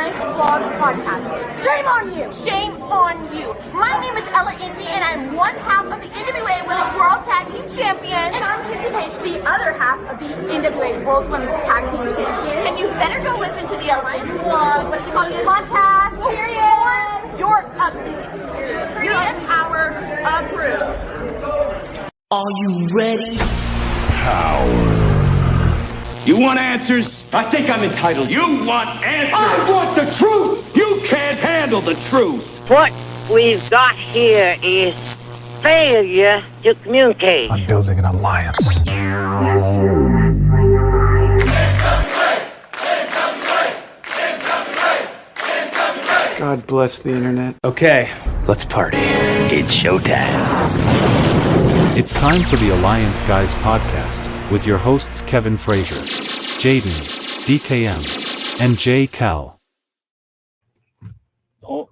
Alliance Vlog Podcast. Shame on you! Shame on you! My name is Ella Indy, and I'm one half of the NWA Women's World Tag Team Champion. And I'm Kizzy Page, the other half of the NWA World Women's Tag Team Champion. And you better go listen to the Alliance Vlog, what is it called again? Podcast, period! Or you're ugly. Period. Power approved. Are you ready? Power. You want answers? I think I'm entitled. You want answers? I want the truth! You can't handle the truth! What we've got here is failure to communicate. I'm building an alliance. God bless the internet. Okay, let's party. It's showtime. It's time for the Alliance Guys podcast with your hosts Kevin Frazier, Jaden, DKM, and J. Cal. Oh,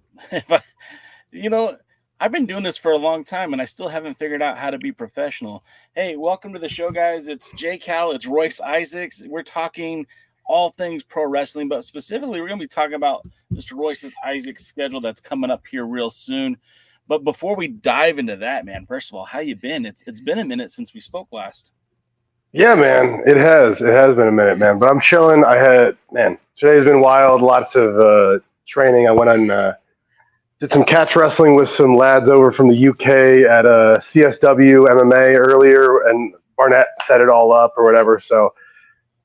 I've been doing this for a long time and I still haven't figured out how to be professional. Hey, welcome to the show, guys. It's J. Cal. It's Royce Isaacs. We're talking all things pro wrestling, but specifically we're going to be talking about Mr. Royce Isaacs' schedule that's coming up here real soon. But before we dive into that, man, first of all, how you been? It's been a minute since we spoke last. Yeah, man, it has. It has been a minute, man. But I'm chilling. Today's been wild. Lots of training. I went on, did some catch wrestling with some lads over from the UK at CSW MMA earlier, and Barnett set it all up or whatever. So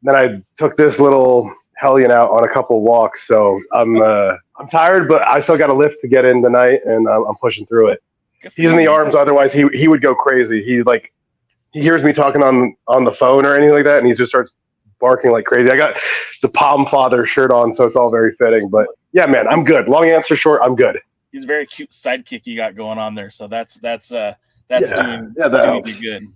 then I took this little hellion out on a couple walks. So I'm tired, but I still got a lift to get in tonight, and I'm pushing through it. He's in the arms. Otherwise, he would go crazy. He hears me talking on the phone or anything like that, and he just starts barking like crazy. I got the Palm Father shirt on, so it's all very fitting. But yeah, man, I'm good. Long answer short, I'm good. He's a very cute sidekick you got going on there, so that's doing you good.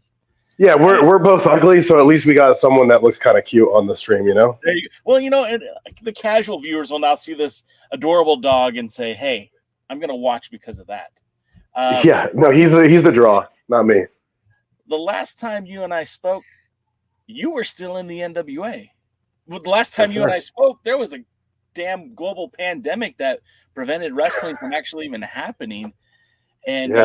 Yeah, we're both ugly, so at least we got someone that looks kind of cute on the stream, you know? There you go. Well, and the casual viewers will now see this adorable dog and say, hey, I'm going to watch because of that. He's the draw, not me. The last time you and I spoke, you were still in the NWA. Well, the last time and I spoke, there was a damn global pandemic that prevented wrestling from actually even happening. And,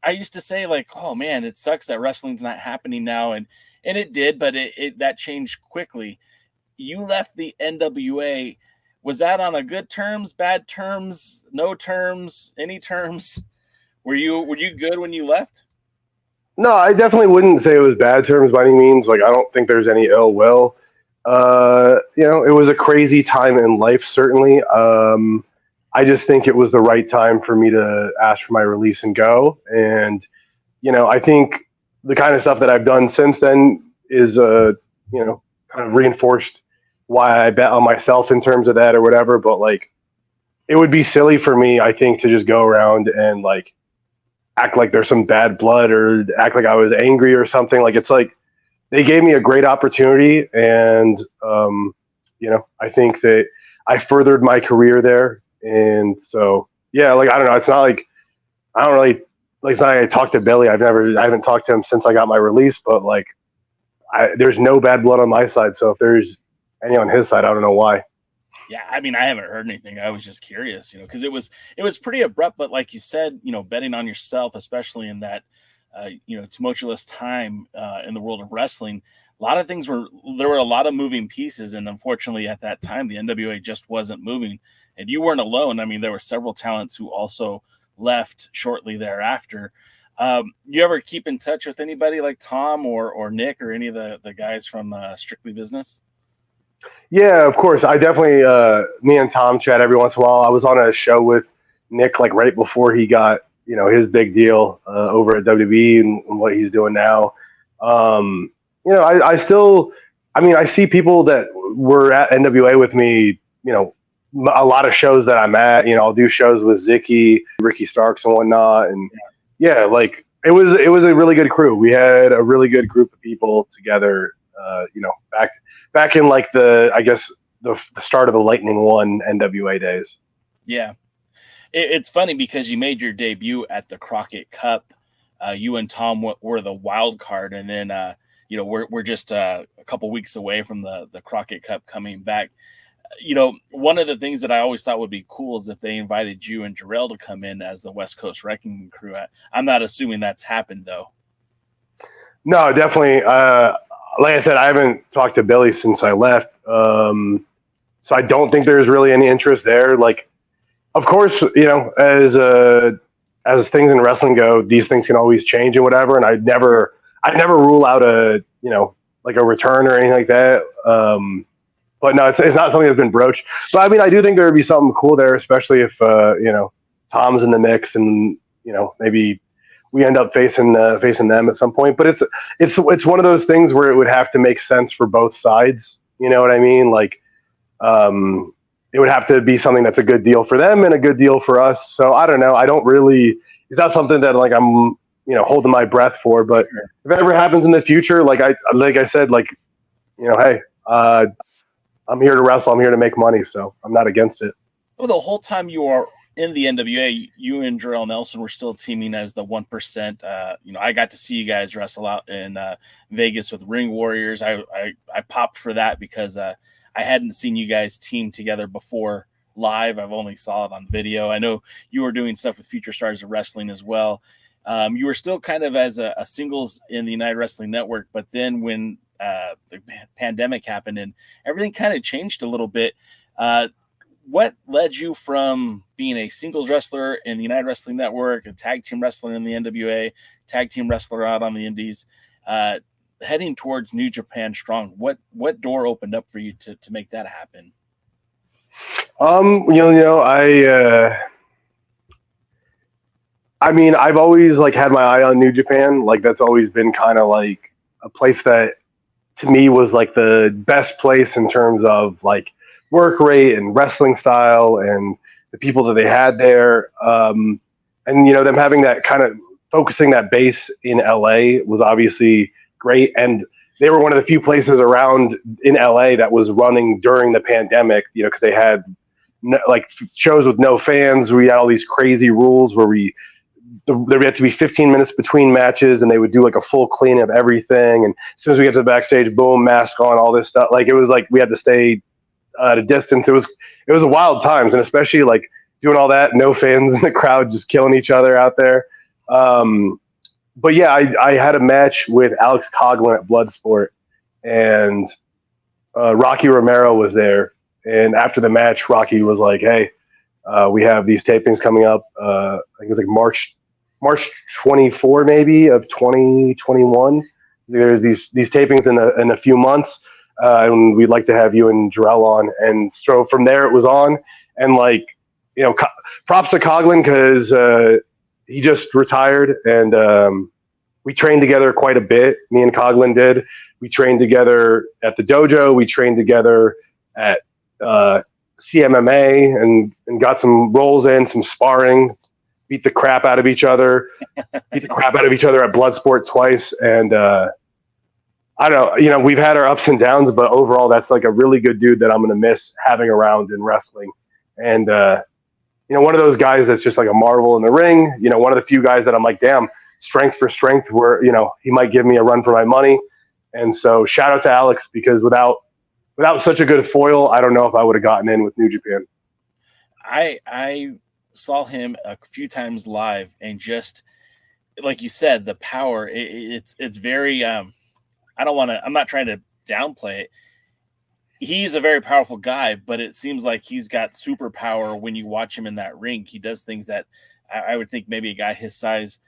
I used to say like, oh man, it sucks that wrestling's not happening now. And it did, but that changed quickly. You left the NWA. Was that on a good terms, bad terms, no terms, any terms? Were you good when you left? No, I definitely wouldn't say it was bad terms by any means. Like, I don't think there's any ill will. It was a crazy time in life, certainly. I just think it was the right time for me to ask for my release and go. And, I think the kind of stuff that I've done since then is, kind of reinforced why I bet on myself in terms of that or whatever. But like, it would be silly for me, I think, to just go around and like act like there's some bad blood or act like I was angry or something. Like, it's like they gave me a great opportunity. And, I think that I furthered my career there. And so, yeah, like, I don't know. It's not like, I don't really, like, it's not like I talked to Billy. I haven't talked to him since I got my release, but like, there's no bad blood on my side. So if there's any on his side, I don't know why. Yeah. I mean, I haven't heard anything. I was just curious, cause it was pretty abrupt, but like you said, betting on yourself, especially in that, tumultuous time, in the world of wrestling, a lot of things there were a lot of moving pieces. And unfortunately at that time, the NWA just wasn't moving. And you weren't alone. I mean, there were several talents who also left shortly thereafter. You ever keep in touch with anybody like Tom or Nick or any of the guys from Strictly Business? Yeah, of course. I definitely, me and Tom chat every once in a while. I was on a show with Nick like right before he got, his big deal over at WWE and what he's doing now. I see people that were at NWA with me, a lot of shows that I'm at, I'll do shows with Zicky, Ricky Starks and whatnot. And like it was a really good crew. We had a really good group of people together, back in like the start of the Lightning One NWA days. Yeah. It's funny because you made your debut at the Crockett Cup. You and Tom were the wild card. And then, we're just a couple weeks away from the Crockett Cup coming back. one of the things that I always thought would be cool is if they invited you and Jarrell to come in as the West Coast Wrecking Crew. I'm not assuming that's happened, though. No, definitely. Like I said, I haven't talked to Billy since I left. So I don't think there's really any interest there. Like, of course, as things in wrestling go, these things can always change and whatever. And I'd never rule out a return or anything like that. But no, it's not something that's been broached. But I mean, I do think there would be something cool there, especially if Tom's in the mix, and maybe we end up facing them at some point. But it's one of those things where it would have to make sense for both sides. You know what I mean? Like, it would have to be something that's a good deal for them and a good deal for us. So I don't know. It's not something that like I'm holding my breath for. But if it ever happens in the future, like I said, hey. I'm here to wrestle. I'm here to make money, so I'm not against it. Well, the whole time you are in the NWA, you and Jarrell Nelson were still teaming as the 1%. I got to see you guys wrestle out in Vegas with Ring Warriors. I popped for that because I hadn't seen you guys team together before live. I've only saw it on video. I know you were doing stuff with Future Stars of Wrestling as well. You were still kind of as a singles in the United Wrestling Network, but then when the pandemic happened and everything kind of changed a little bit. What led you from being a singles wrestler in the United Wrestling Network, a tag team wrestler in the NWA, tag team wrestler out on the Indies, heading towards New Japan Strong? What door opened up for you to make that happen? I mean, I've always had my eye on New Japan. Like, that's always been kind of like a place that to me was like the best place in terms of like work rate and wrestling style and the people that they had there. And them having that kind of focusing that base in LA was obviously great. And they were one of the few places around in LA that was running during the pandemic, because they had shows with no fans. We had all these crazy rules where there had to be 15 minutes between matches, and they would do like a full clean of everything. And as soon as we get to the backstage, boom, mask on, all this stuff. Like, it was like we had to stay at a distance. It was wild times, and especially like doing all that, no fans in the crowd, just killing each other out there. But yeah, I had a match with Alex Coughlin at Bloodsport, and Rocky Romero was there. And after the match, Rocky was like, "Hey, we have these tapings coming up. I think it was like March 24 maybe of 2021. There's these tapings in a few months, and we'd like to have you and Jarrell on." And so from there it was on, and props to Coughlin because he just retired, and we trained together quite a bit. Me and Coughlin did. We trained together at the dojo. We trained together at CMMA and got some rolls in, some sparring, beat the crap out of each other at Bloodsport twice. And I don't know, we've had our ups and downs, but overall that's like a really good dude that I'm going to miss having around in wrestling. And, one of those guys that's just like a marvel in the ring, one of the few guys that I'm like, damn, strength for strength, where, he might give me a run for my money. And so shout out to Alex, because without such a good foil, I don't know if I would have gotten in with New Japan. I saw him a few times live, and just like you said, the power, it's very, I'm not trying to downplay it. He's a very powerful guy, but it seems like he's got superpower when you watch him in that ring. He does things that I would think maybe a guy his size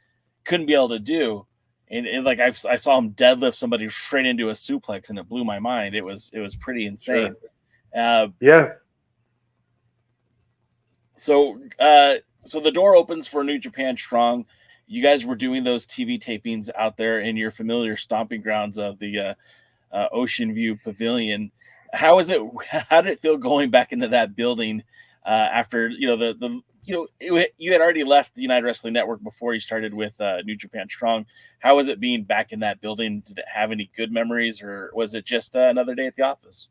couldn't be able to do. And like I saw him deadlift somebody straight into a suplex, and it blew my mind. It was pretty insane. Sure. Yeah. So the door opens for New Japan Strong. You guys were doing those TV tapings out there in your familiar stomping grounds of the Ocean View Pavilion. How did it feel going back into that building after you had already left the United Wrestling Network before you started with New Japan Strong? How was it being back in that building? Did it have any good memories, or was it just another day at the office?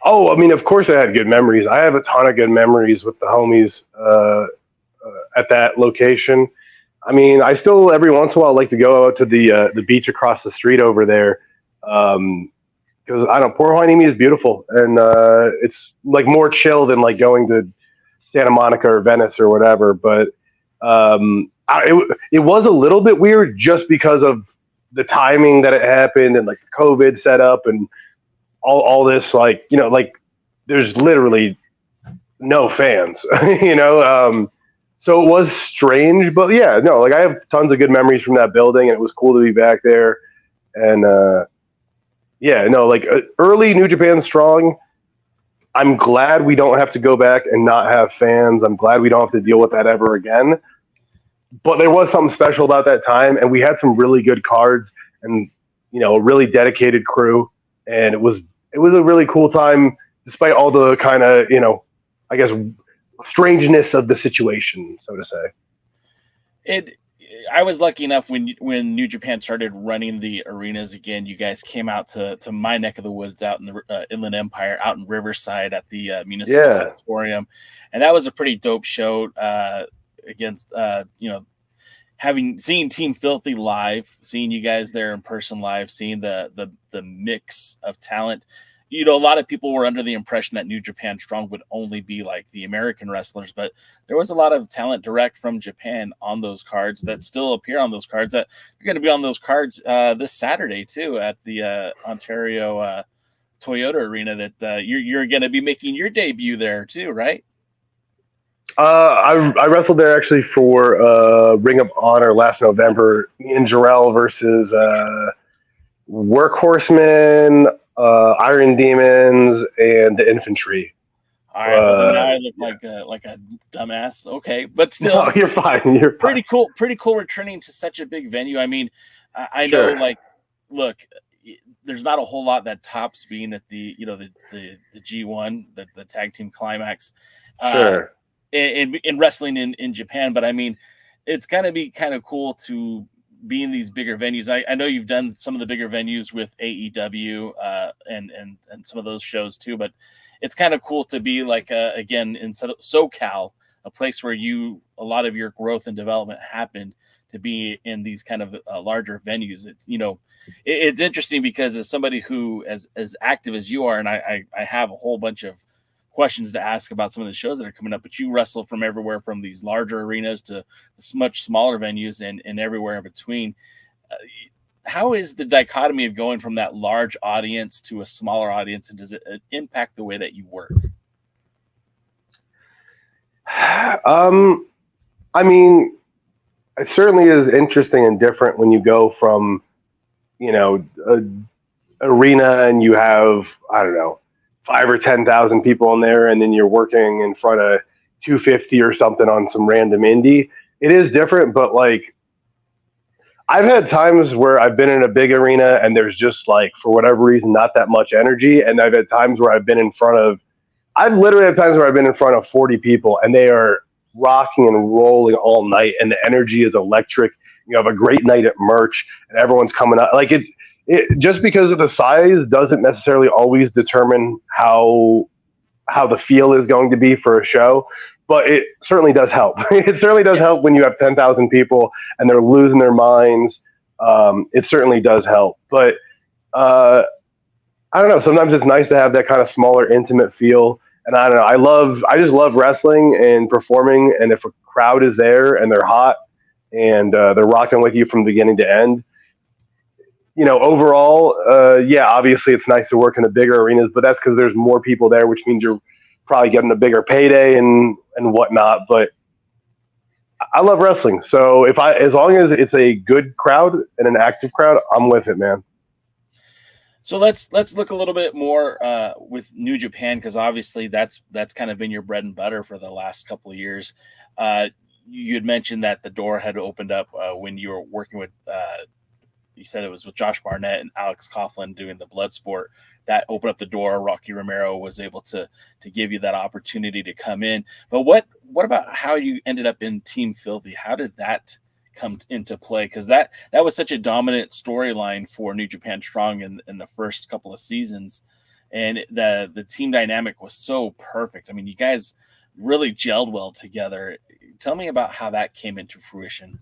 Oh, I mean, of course I had good memories. I have a ton of good memories with the homies at that location. I mean, I still every once in a while like to go out to the beach across the street over there. because I don't. Port Hueneme is beautiful, and it's like more chill than like going to Santa Monica or Venice or whatever. But it was a little bit weird just because of the timing that it happened and like the COVID setup and all this, like, you know, like there's literally no fans, you know. So it was strange, but yeah, no, like I have tons of good memories from that building, and it was cool to be back there. And yeah, no, like early New Japan Strong, I'm glad we don't have to go back and not have fans. I'm glad we don't have to deal with that ever again. But there was something special about that time, and we had some really good cards and, you know, a really dedicated crew, and it was a really cool time despite all the kind of, you know, I guess strangeness of the situation, so to say. I was lucky enough when New Japan started running the arenas again. You guys came out to my neck of the woods out in the Inland Empire, out in Riverside at the Municipal Auditorium, and that was a pretty dope show against you know, seeing Team Filthy live, seeing you guys there in person live, seeing the mix of talent. You know, a lot of people were under the impression that New Japan Strong would only be like the American wrestlers, but there was a lot of talent direct from Japan on those cards that still appear on those cards that are going to be on those cards this Saturday too at the Ontario Toyota Arena that you're going to be making your debut there too, right? I wrestled there actually for Ring of Honor last November. Me and Jarrell versus Workhorsemen, Iron Demons, and the Infantry. All right, well, now I look like a dumbass. Okay, but still, no, you're fine. You're pretty cool. Pretty cool returning to such a big venue. I mean, I know, like, look, there's not a whole lot that tops being at the, you know, the G1, the tag team climax, in wrestling in Japan. But I mean, it's gonna be kind of cool to be in these bigger venues. I know you've done some of the bigger venues with AEW and some of those shows too, but it's kind of cool to be like again in SoCal, a place where a lot of your growth and development happened, to be in these kind of larger venues. It's, you know, it's interesting because as somebody who as active as you are, and I have a whole bunch of questions to ask about some of the shows that are coming up, but you wrestle from everywhere from these larger arenas to much smaller venues and everywhere in between. How is the dichotomy of going from that large audience to a smaller audience, and does it impact the way that you work? I mean, it certainly is interesting and different when you go from, you know, an arena and you have, I don't know, 5,000 or 10,000 people in there, and then you're working in front of 250 or something on some random indie. It is different, but like, I've had times where I've been in a big arena and there's just like, for whatever reason, not that much energy. And I've had times where I've literally had times where I've been in front of 40 people and they are rocking and rolling all night, and the energy is electric. You have a great night at merch and everyone's coming out. Like, it just because of the size doesn't necessarily always determine how the feel is going to be for a show, but it certainly does help. It certainly does help when you have 10,000 people and they're losing their minds. It certainly does help, but I don't know. Sometimes it's nice to have that kind of smaller, intimate feel. And I don't know. I just love wrestling and performing. And if a crowd is there and they're hot and they're rocking with you from beginning to end, you know, overall, yeah, obviously it's nice to work in the bigger arenas, but that's because there's more people there, which means you're probably getting a bigger payday and whatnot. But I love wrestling. So as long as it's a good crowd and an active crowd, I'm with it, man. So let's look a little bit more with New Japan, because obviously that's kind of been your bread and butter for the last couple of years. You had mentioned that the door had opened up when you were working with, you said it was with Josh Barnett and Alex Coughlin doing the Bloodsport. That opened up the door. Rocky Romero was able to give you that opportunity to come in. But what about how you ended up in Team Filthy? How did that come into play? Because that was such a dominant storyline for New Japan Strong in the first couple of seasons, and the team dynamic was so perfect. I mean, you guys really gelled well together. Tell me about how that came into fruition.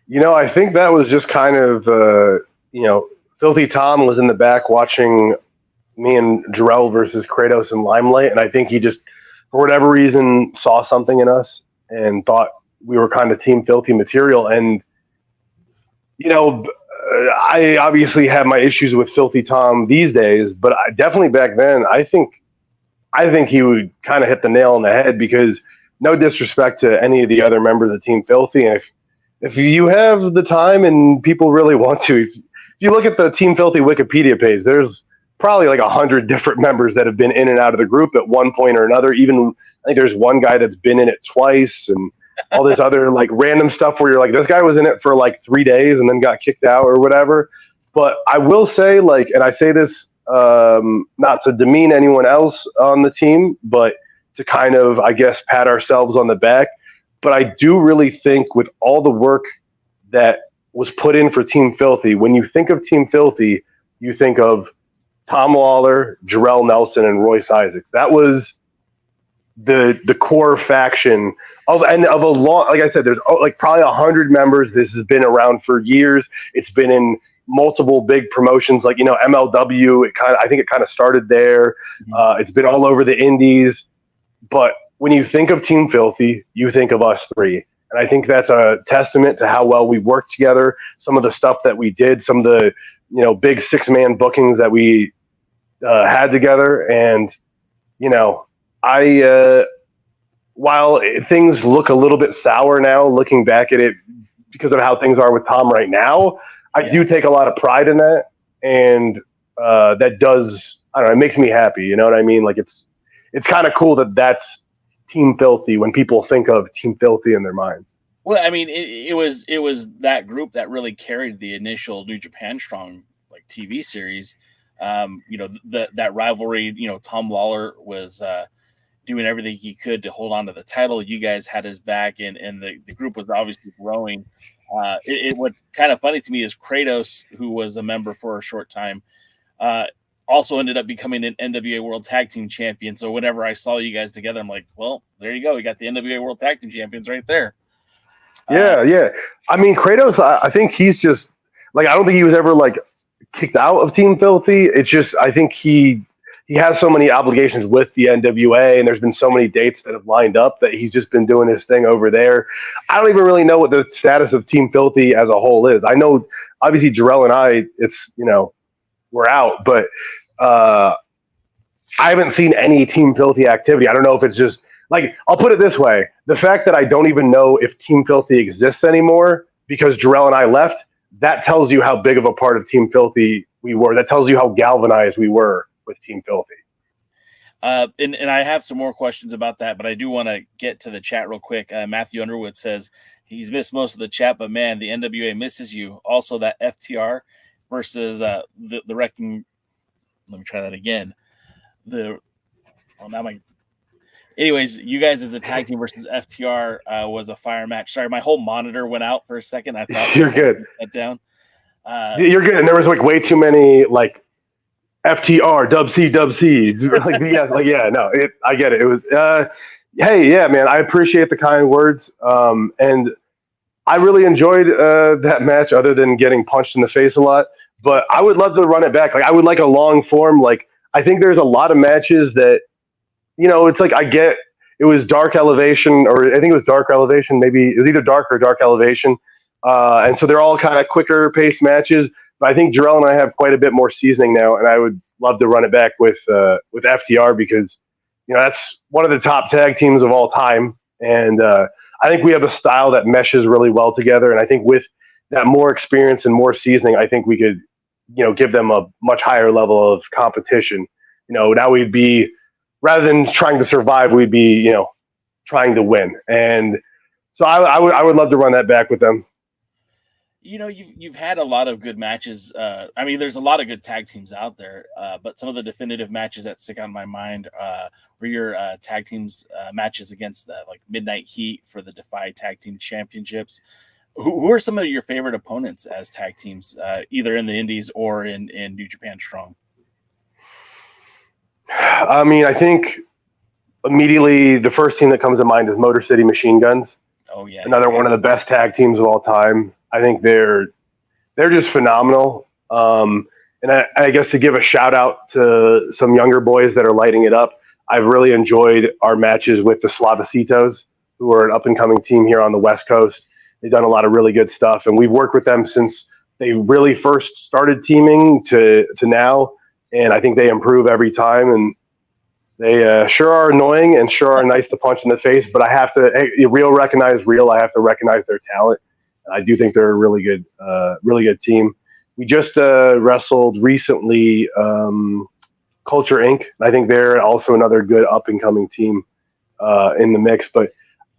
You know, I think that was just kind of you know, Filthy Tom was in the back watching me and Jarrell versus Kratos in Limelight, and I think he just, for whatever reason, saw something in us and thought we were kind of Team Filthy material. And, you know, I obviously have my issues with Filthy Tom these days, but definitely back then, I think he would kind of hit the nail on the head, because no disrespect to any of the other members of Team Filthy, and if you have the time and people really want to, if you look at the Team Filthy Wikipedia page, there's probably like 100 different members that have been in and out of the group at one point or another. Even I think there's one guy that's been in it twice, and all this other like random stuff where you're like, this guy was in it for like 3 days and then got kicked out or whatever. But I will say, like, and I say this not to demean anyone else on the team, but to kind of, I guess, pat ourselves on the back. But I do really think with all the work that was put in for Team Filthy, when you think of Team Filthy, you think of Tom Lawler, Jarrell Nelson, and Royce Isaacs. That was the core faction of a long, like I said, there's like probably 100 members. This has been around for years. It's been in multiple big promotions, like, you know, MLW. I think it kind of started there. It's been all over the indies. But when you think of Team Filthy, you think of us three. And I think that's a testament to how well we worked together, some of the stuff that we did, some of the, you know, big 6-man bookings that we had together. And, you know, while things look a little bit sour now, looking back at it because of how things are with Tom right now, I do take a lot of pride in that. And that does, I don't know, it makes me happy. You know what I mean? Like, it's kind of cool that that's Team Filthy when people think of Team Filthy in their minds. Well, I mean, it was that group that really carried the initial New Japan Strong like TV series. You know, that rivalry. You know, Tom Lawler was doing everything he could to hold on to the title. You guys had his back, and the group was obviously growing. What's kind of funny to me is Kratos, who was a member for a short time, also ended up becoming an NWA World Tag Team Champion. So whenever I saw you guys together, I'm like, well, there you go. We got the NWA World Tag Team Champions right there. Yeah. I mean, Kratos, I think he's just, like, I don't think he was ever, like, kicked out of Team Filthy. It's just, I think he has so many obligations with the NWA, and there's been so many dates that have lined up that he's just been doing his thing over there. I don't even really know what the status of Team Filthy as a whole is. I know, obviously, Jarrell and I, it's, you know, we're out, but I haven't seen any Team Filthy activity. I don't know if it's just, like, I'll put it this way. The fact that I don't even know if Team Filthy exists anymore because Jarrell and I left, that tells you how big of a part of Team Filthy we were. That tells you how galvanized we were with Team Filthy. And I have some more questions about that, but I do want to get to the chat real quick. Matthew Underwood says he's missed most of the chat, but man, the NWA misses you. Also, that FTR versus the Wrecking. Let me try that again. Anyways, you guys as a tag team versus FTR was a fire match. Sorry, my whole monitor went out for a second. I thought you're good. That down. You're good. And there was like way too many like FTR, Dub C. I get it. It was hey, yeah, man. I appreciate the kind words. And I really enjoyed that match, other than getting punched in the face a lot. But I would love to run it back. Like, I would like a long form. Like, I think there's a lot of matches that, you know, it's like, I get it was Dark Elevation, or I think it was Dark Elevation. Maybe it was either Dark or Dark Elevation. And so they're all kind of quicker paced matches. But I think Jarrell and I have quite a bit more seasoning now, and I would love to run it back with FTR, because, you know, that's one of the top tag teams of all time. And I think we have a style that meshes really well together. And I think with that more experience and more seasoning, I think we could, you know, give them a much higher level of competition. You know, now we'd be, rather than trying to survive, we'd be, you know, trying to win. And so I would love to run that back with them. You know, you've had a lot of good matches. I mean, there's a lot of good tag teams out there, but some of the definitive matches that stick out in my mind were your tag teams matches against like Midnight Heat for the Defy Tag Team Championships. Who are some of your favorite opponents as tag teams, either in the Indies or in New Japan Strong? I mean, I think immediately the first team that comes to mind is Motor City Machine Guns. Oh yeah, another one of the best tag teams of all time. I think they're just phenomenal. And I guess to give a shout out to some younger boys that are lighting it up, I've really enjoyed our matches with the Suavecitos, who are an up-and-coming team here on the West Coast. They've done a lot of really good stuff, and we've worked with them since they really first started teaming to now, and I think they improve every time, and they sure are annoying and sure are nice to punch in the face, but I have to real recognize real. I have to recognize their talent. And I do think they're a really good team. We just wrestled recently Culture Inc. I think they're also another good up and coming team in the mix. But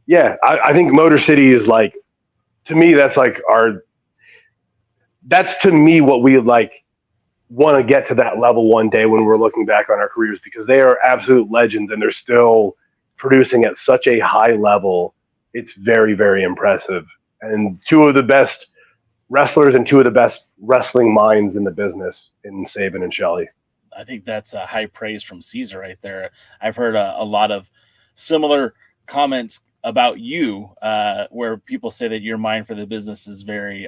yeah, I think Motor City is like, to me, that's to me what we like want to get to that level one day when we're looking back on our careers, because they are absolute legends and they're still producing at such a high level. It's very, very impressive. And two of the best wrestlers and two of the best wrestling minds in the business in Sabin and Shelley. I think that's a high praise from Caesar right there. I've heard a lot of similar comments about you where people say that your mind for the business is very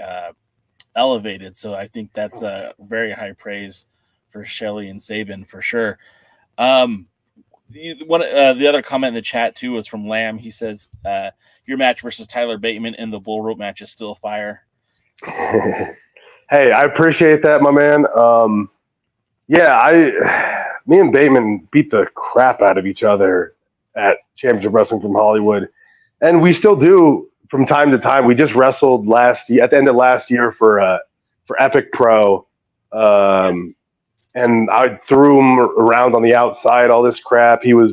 elevated. So I think that's a very high praise for Shelley and Sabin for sure. The other comment in the chat too was from Lamb. He says your match versus Tyler Bateman in the bull rope match is still fire. Hey, I appreciate that, my man. Me and Bateman beat the crap out of each other at Championship Wrestling from Hollywood, and we still do from time to time. We just wrestled at the end of last year for Epic Pro, and I threw him around on the outside, all this crap. He was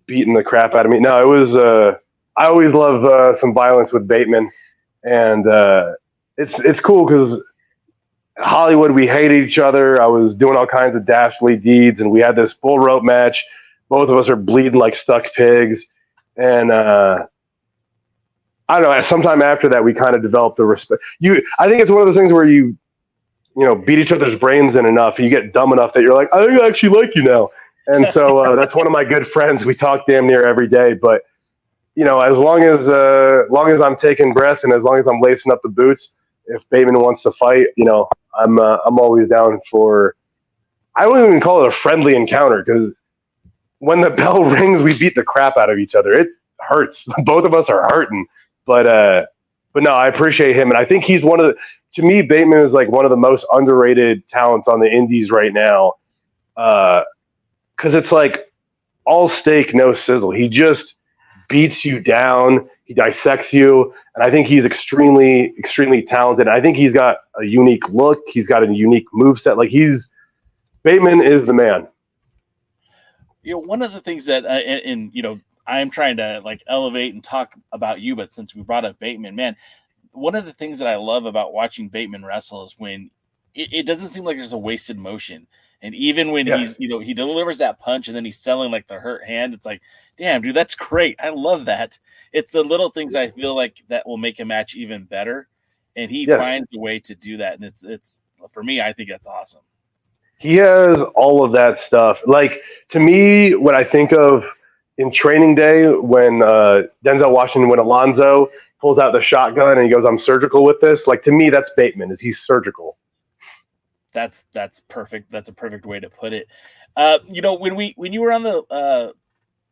beating the crap out of me. No, it was. I always love some violence with Bateman, and it's cool because Hollywood, we hated each other. I was doing all kinds of dastardly deeds, and we had this bull rope match. Both of us are bleeding like stuck pigs, and I don't know. Sometime after that, we kind of developed the respect. I think it's one of those things where you beat each other's brains in enough, you get dumb enough that you're like, I actually like you now. And so that's one of my good friends. We talk damn near every day. But as long as I'm taking breath and as long as I'm lacing up the boots, if Bateman wants to fight, I'm always down for. I don't even call it a friendly encounter, because when the bell rings, we beat the crap out of each other. It hurts. Both of us are hurting. But no, I appreciate him, and I think he's to me, Bateman is like one of the most underrated talents on the indies right now, because it's like all steak, no sizzle. He just beats you down, he dissects you, and I think he's extremely, extremely talented. I think he's got a unique look. He's got a unique moveset. Like Bateman is the man. One of the things that, I'm trying to like elevate and talk about you, but since we brought up Bateman, man, one of the things that I love about watching Bateman wrestle is when it doesn't seem like there's a wasted motion. And even when he's, he delivers that punch and then he's selling like the hurt hand, it's like, damn, dude, that's great. I love that. It's the little things I feel like that will make a match even better. And he finds a way to do that. And it's for me, I think that's awesome. He has all of that stuff. Like, to me, when I think of in Training Day, when Denzel Washington, when Alonzo pulls out the shotgun and he goes, I'm surgical with this. Like, to me, that's Bateman, is he's surgical. That's perfect. That's a perfect way to put it. When you were on the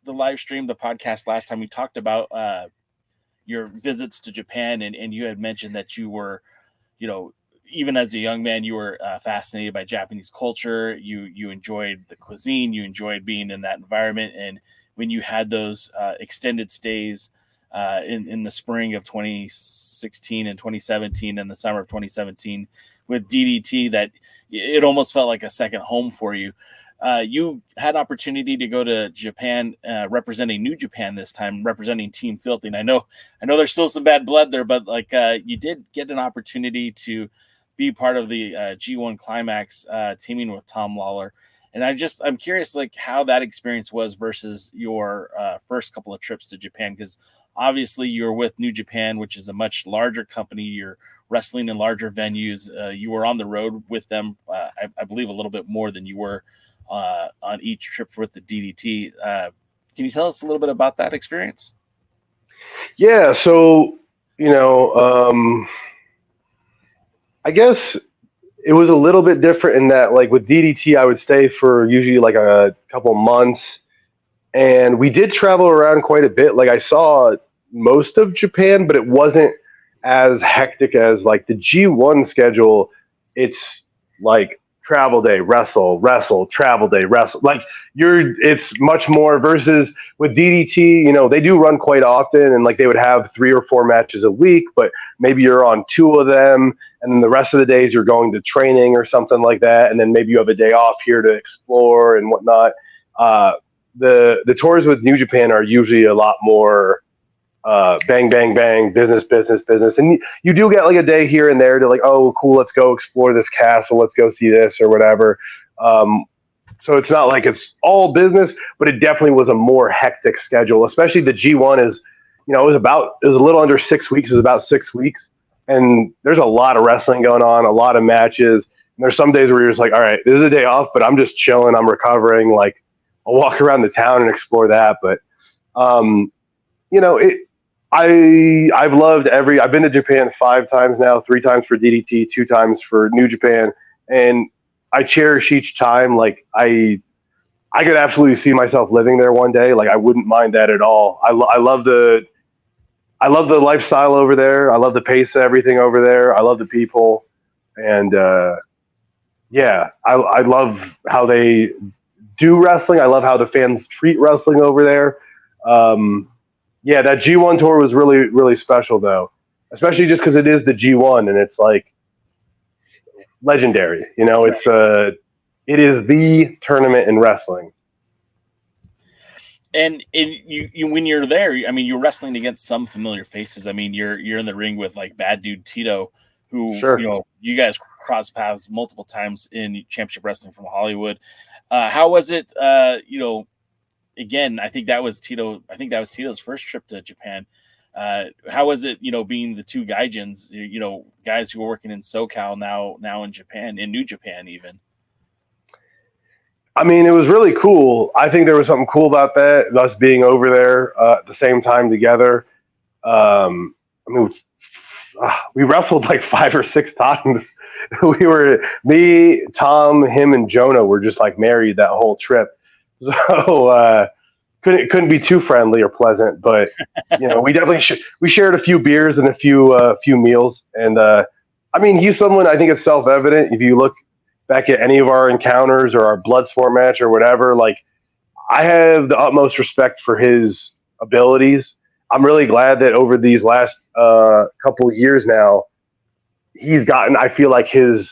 live stream, the podcast last time, we talked about your visits to Japan, and you had mentioned that you were, even as a young man, you were fascinated by Japanese culture. You enjoyed the cuisine. You enjoyed being in that environment. And when you had those extended stays in the spring of 2016 and 2017 and the summer of 2017 with DDT, that it almost felt like a second home for you. You had an opportunity to go to Japan, representing New Japan this time, representing Team Filthy. And I know there's still some bad blood there, but like you did get an opportunity to be part of the G1 Climax, teaming with Tom Lawler. And I'm curious, like, how that experience was versus your first couple of trips to Japan, because obviously you're with New Japan, which is a much larger company. You're wrestling in larger venues. You were on the road with them, I believe, a little bit more than you were on each trip with the DDT. Can you tell us a little bit about that experience? Yeah, so I guess it was a little bit different in that, like with DDT, I would stay for usually like a couple months, and we did travel around quite a bit. Like I saw most of Japan, but it wasn't as hectic as like the G1 schedule. It's like travel day, wrestle, travel day, wrestle. Like it's much more versus with DDT, you know, they do run quite often, and like they would have 3 or 4 matches a week, but maybe you're on 2 of them, and then the rest of the days you're going to training or something like that, and then maybe you have a day off here to explore and whatnot. The tours with New Japan are usually a lot more bang, bang, bang, business. And you do get like a day here and there to like, oh, cool, let's go explore this castle, let's go see this or whatever. So it's not like it's all business, but it definitely was a more hectic schedule, especially the G1 is, you know, it was a little under 6 weeks. It was about 6 weeks. And there's a lot of wrestling going on, a lot of matches. And there's some days where you're just like, all right, this is a day off, but I'm just chilling. I'm recovering. Like I'll walk around the town and explore that. But, you know, I've loved I've been to Japan 5 times now, 3 times for DDT, 2 times for New Japan. And I cherish each time. Like I could absolutely see myself living there one day. Like I wouldn't mind that at all. I love the lifestyle over there. I love the pace of everything over there. I love the people. And, yeah, I love how they do wrestling. I love how the fans treat wrestling over there. Yeah, that G1 tour was really, really special, though, especially just because it is the G1 and it's like legendary. You know, it is the tournament in wrestling. And you when you're there, I mean, you're wrestling against some familiar faces. I mean, you're in the ring with like Bad Dude Tito, who Sure. you know you guys cross paths multiple times in Championship Wrestling from Hollywood. How was it? You know. Again, I think that was Tito's first trip to Japan. How was it, you know, being the 2 Gaijins, you know, guys who are working in SoCal now in Japan, in New Japan even? I mean, it was really cool. I think there was something cool about that, us being over there at the same time together. I mean, we wrestled like 5 or 6 times. Me, Tom, him, and Jonah were just like married that whole trip. So couldn't be too friendly or pleasant, but you know, we definitely we shared a few beers and a few meals. And I mean, he's someone, I think it's self-evident if you look back at any of our encounters or our Bloodsport match or whatever. Like, I have the utmost respect for his abilities. I'm really glad that over these last couple of years now, he's gotten, I feel like his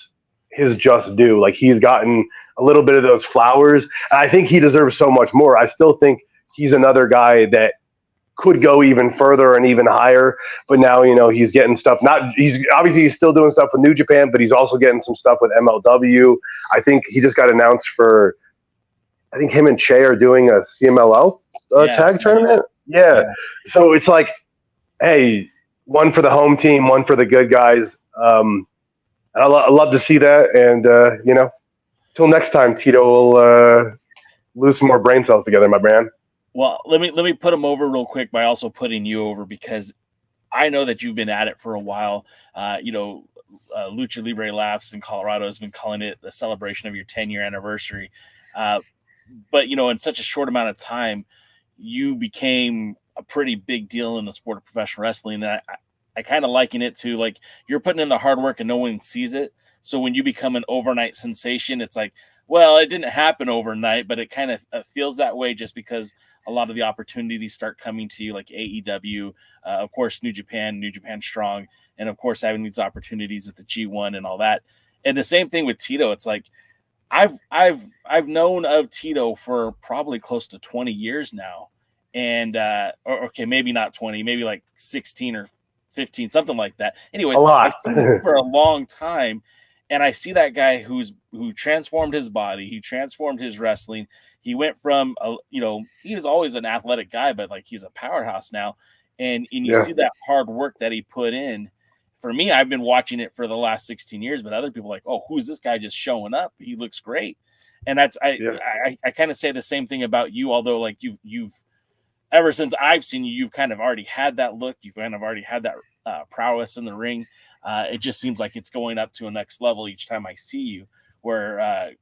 just due. Like he's gotten a little bit of those flowers. And I think he deserves so much more. I still think he's another guy that could go even further and even higher. But now, you know, he's getting stuff. He's still doing stuff with New Japan, but he's also getting some stuff with MLW. I think he just got announced for, I think him and Che are doing a CMLL tag tournament. Yeah. So it's like, hey, one for the home team, one for the good guys. I love to see that. And, you know, till next time, Tito will lose some more brain cells together, my man. Well, let me put him over real quick by also putting you over, because I know that you've been at it for a while. You know, Lucha Libre Laughs in Colorado has been calling it the celebration of your 10-year anniversary. But, you know, in such a short amount of time, you became a pretty big deal in the sport of professional wrestling. And I kind of liken it to like you're putting in the hard work and no one sees it. So when you become an overnight sensation, it's like, well, it didn't happen overnight, but it kind of feels that way just because a lot of the opportunities start coming to you, like AEW, of course, New Japan Strong, and of course having these opportunities at the G1 and all that. And the same thing with Tito. It's like I've known of Tito for probably close to 20 years now, and okay, maybe not 20, maybe like 16 or 15, something like that. Anyways, I've seen him for a long time. And I see that guy who transformed his body. He transformed his wrestling. He went from, you know, he was always an athletic guy, but like he's a powerhouse now. And you see that hard work that he put in. For me, I've been watching it for the last 16 years, but other people are like, oh, who's this guy just showing up? He looks great. And that's, I kind of say the same thing about you, although like you've ever since I've seen you, you've kind of already had that look. You've kind of already had that prowess in the ring. It just seems like it's going up to a next level each time I see you. Where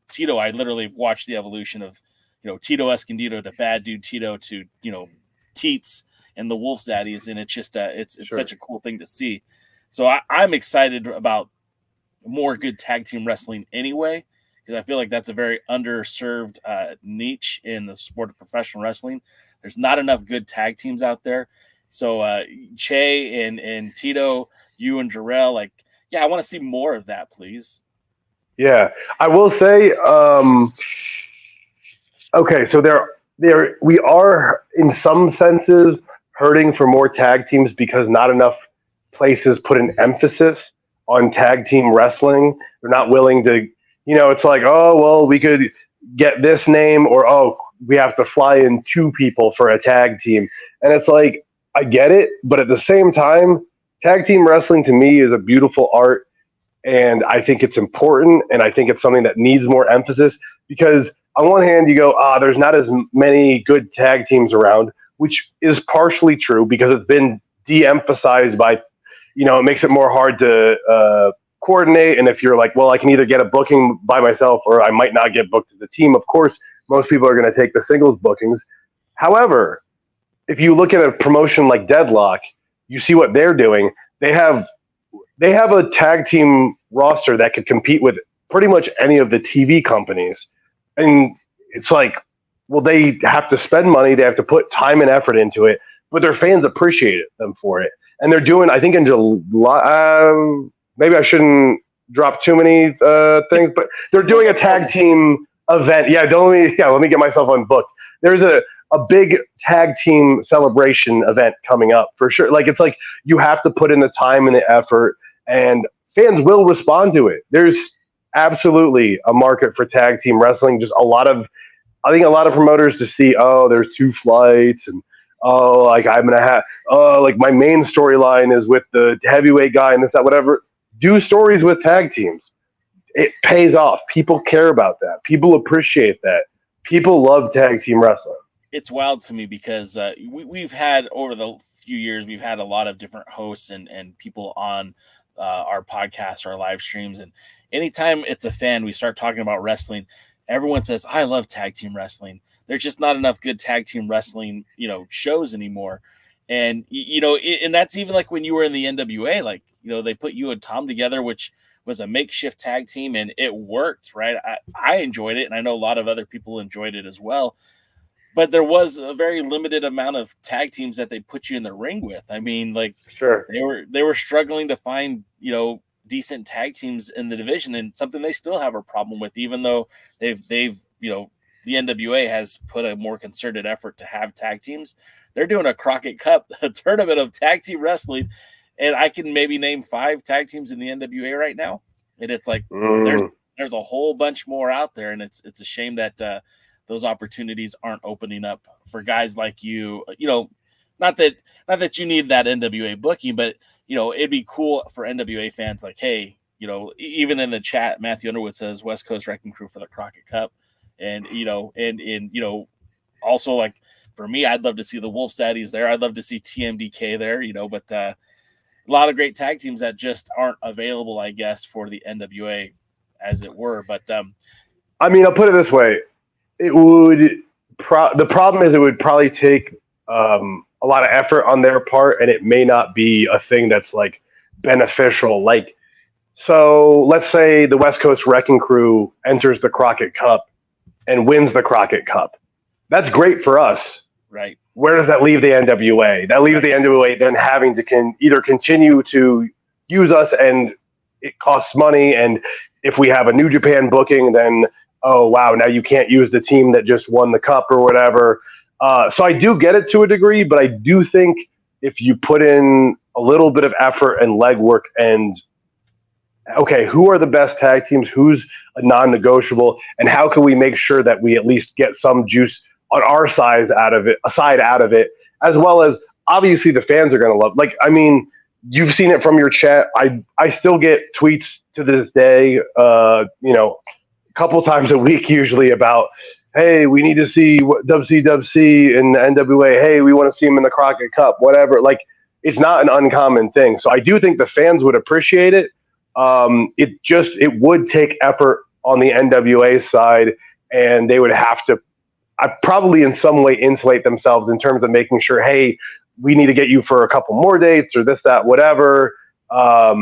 Tito, I literally watched the evolution of Tito Escondido to Bad Dude Tito to Teats and the Wolf Zaddies, and it's just it's Sure. such a cool thing to see. So I'm excited about more good tag team wrestling anyway, because I feel like that's a very underserved niche in the sport of professional wrestling. There's not enough good tag teams out there. So Che and Tito, you and Jarrell, I want to see more of that, please. Yeah, I will say, okay, so we are in some senses hurting for more tag teams because not enough places put an emphasis on tag team wrestling. They're not willing to, it's like, oh, well, we could get this name, or, oh, we have to fly in 2 people for a tag team. And it's like, I get it, but at the same time, tag team wrestling to me is a beautiful art. And I think it's important, and I think it's something that needs more emphasis, because on one hand, you go, there's not as many good tag teams around, which is partially true because it's been de-emphasized by, it makes it more hard to coordinate. And if you're like, well, I can either get a booking by myself or I might not get booked as a team, of course, most people are going to take the singles bookings. However, if you look at a promotion like Deadlock, you see what they're doing. They have a tag team roster that could compete with pretty much any of the TV companies. And it's like, well, they have to spend money. They have to put time and effort into it, but their fans appreciate them for it. And they're doing, I think in July, maybe I shouldn't drop too many things, but they're doing a tag team event. Yeah, let me get myself unbooked. There's a big tag team celebration event coming up for sure. It's like you have to put in the time and the effort, and fans will respond to it. There's absolutely a market for tag team wrestling. Just I think a lot of promoters to see, there's 2 flights, and I'm gonna have my main storyline is with the heavyweight guy and this, that, whatever. Do stories with tag teams. It pays off. People care about that. People appreciate that. People love tag team wrestling. It's wild to me because we've had over the few years, we've had a lot of different hosts and people on our podcast, our live streams. And anytime it's a fan, we start talking about wrestling, everyone says, I love tag team wrestling. There's just not enough good tag team wrestling, shows anymore. And, and that's even like when you were in the NWA, they put you and Thom together, which was a makeshift tag team, and it worked, right? I enjoyed it, and I know a lot of other people enjoyed it as well. But there was a very limited amount of tag teams that they put you in the ring with. I mean, sure, they were struggling to find, decent tag teams in the division, and something they still have a problem with, even though they've the NWA has put a more concerted effort to have tag teams. They're doing a Crockett Cup, a tournament of tag team wrestling, and I can maybe name 5 tag teams in the NWA right now. And it's like there's a whole bunch more out there, and it's a shame that those opportunities aren't opening up for guys like you. Not that you need that NWA booking, but it'd be cool for NWA fans. Like, hey, even in the chat, Matthew Underwood says West Coast Wrecking Crew for the Crockett Cup, and also like for me, I'd love to see the Wolf Zaddies there. I'd love to see TMDK there. But a lot of great tag teams that just aren't available, I guess, for the NWA, as it were. But I mean, I'll put it this way. It would the problem is it would probably take a lot of effort on their part, and it may not be a thing that's beneficial. So let's say the West Coast Wrecking Crew enters the Crockett Cup and wins the Crockett Cup. That's great for us. Right. Where does that leave the NWA? That leaves the NWA then having to either continue to use us, and it costs money. And if we have a New Japan booking, then, oh, wow, now you can't use the team that just won the cup or whatever. So I do get it to a degree, but I do think if you put in a little bit of effort and legwork and, okay, who are the best tag teams? Who's a non-negotiable? And how can we make sure that we at least get some juice on our side out of it, as well as obviously the fans are going to love. You've seen it from your chat. I still get tweets to this day, a couple times a week usually about, hey, we need to see WCWC in the NWA. Hey, we want to see him in the Crockett Cup, whatever. it's not an uncommon thing. So I do think the fans would appreciate it. It would take effort on the NWA side, and they would have to probably in some way insulate themselves in terms of making sure, hey, we need to get you for a couple more dates or this, that, whatever. I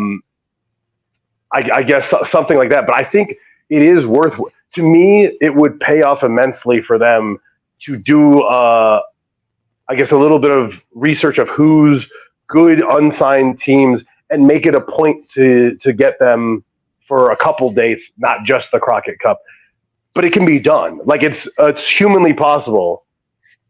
guess something like that. But I think it is to me, it would pay off immensely for them to do, I guess, a little bit of research of who's good unsigned teams and make it a point to get them for a couple dates, not just the Crockett Cup. But it can be done. Like it's humanly possible.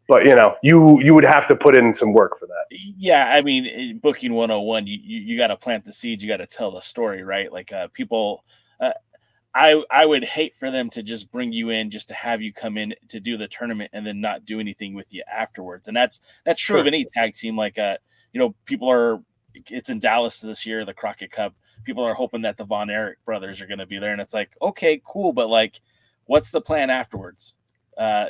But you would have to put in some work for that. Yeah, I mean, booking 101, you got to plant the seeds. You got to tell the story, right? Like people, I would hate for them to just bring you in just to have you come in to do the tournament and then not do anything with you afterwards. And that's true of any tag team. Like it's in Dallas this year, the Crockett Cup. People are hoping that the Von Erich brothers are going to be there, and it's like, okay, cool, but like, what's the plan afterwards?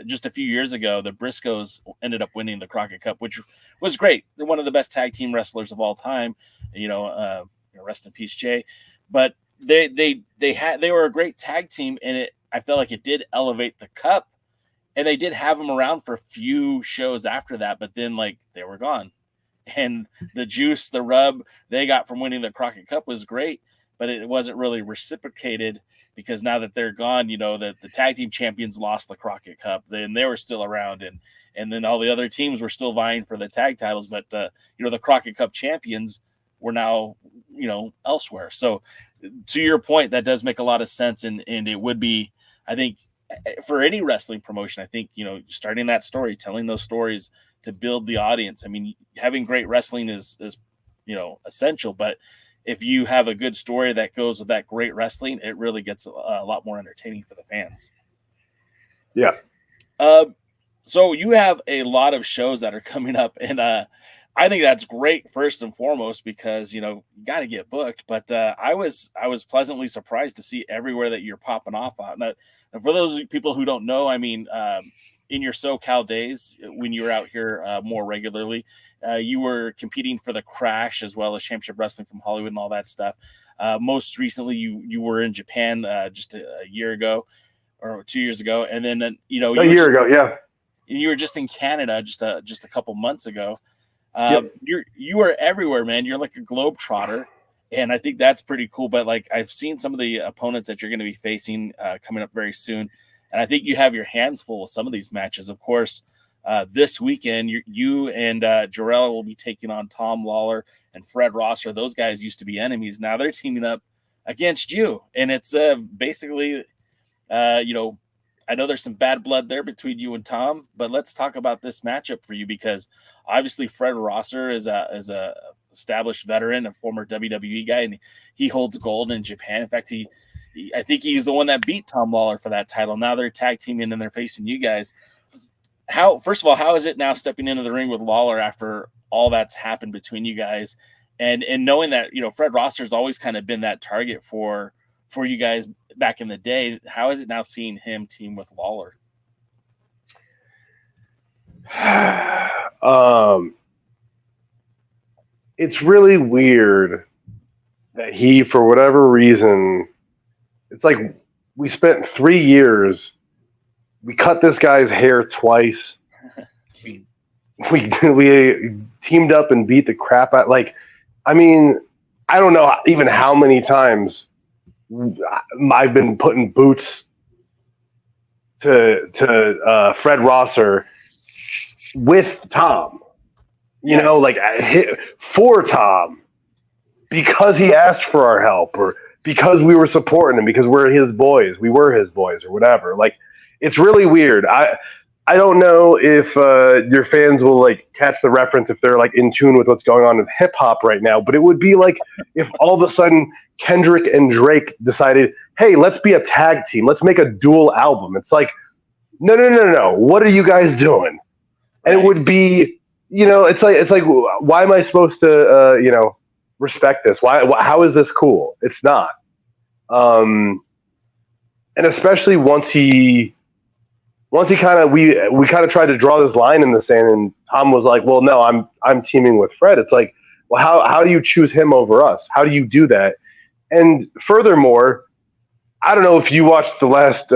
Just a few years ago, the Briscoes ended up winning the Crockett Cup, which was great. They're one of the best tag team wrestlers of all time. Rest in peace, Jay. But they were a great tag team, and I felt like it did elevate the cup, and they did have them around for a few shows after that. But then they were gone, and the juice, the rub they got from winning the Crockett Cup was great, but it wasn't really reciprocated. Because now that they're gone, that the tag team champions lost the Crockett Cup, then they were still around, and then all the other teams were still vying for the tag titles, but the Crockett Cup champions were now elsewhere. So to your point, that does make a lot of sense, and it would be, I think, for any wrestling promotion, I think starting that story, telling those stories to build the audience. I mean, having great wrestling is essential, but if you have a good story that goes with that great wrestling, it really gets a lot more entertaining for the fans. Yeah. So you have a lot of shows that are coming up, and I think that's great first and foremost because you got to get booked. But I was pleasantly surprised to see everywhere that you're popping off on. Now, for those people who don't know, I mean, in your SoCal days when you were out here more regularly. You were competing for the Crash as well as Championship Wrestling from Hollywood and all that stuff. Most recently, you were in Japan just a year ago or 2 years ago, and then a year ago, yeah. You were just in Canada just a couple months ago. Yep. You are everywhere, man. You're like a globetrotter, and I think that's pretty cool. But I've seen some of the opponents that you're going to be facing coming up very soon, and I think you have your hands full with some of these matches. Of course. This weekend, you and Jarrell will be taking on Tom Lawler and Fred Rosser. Those guys used to be enemies. Now they're teaming up against you. And it's basically, I know there's some bad blood there between you and Tom, but let's talk about this matchup for you because obviously Fred Rosser is a established veteran, a former WWE guy, and he holds gold in Japan. In fact, I think he's the one that beat Tom Lawler for that title. Now they're tag teaming and they're facing you guys. First of all, how is it now stepping into the ring with Lawler after all that's happened between you guys, and knowing that Fred Rosser's always kind of been that target for you guys back in the day? How is it now seeing him team with Lawler? It's really weird that he, for whatever reason, it's like we spent 3 years. We cut this guy's hair twice. we teamed up and beat the crap out. I don't know even how many times I've been putting boots to Fred Rosser with Tom. For Tom because he asked for our help or because we were supporting him because we're his boys. We were his boys or whatever. It's really weird. I don't know if your fans will catch the reference if they're in tune with what's going on in hip hop right now. But it would be like if all of a sudden Kendrick and Drake decided, hey, let's be a tag team. Let's make a dual album. It's like, no. What are you guys doing? And it would be, it's like, why am I supposed to, respect this? How is this cool? It's not. And especially once he kind of we kind of tried to draw this line in the sand, and Tom was like, "Well, no, I'm teaming with Fred." It's like Well, how do you choose him over us? How do you do that? And furthermore, I don't know if you watched the last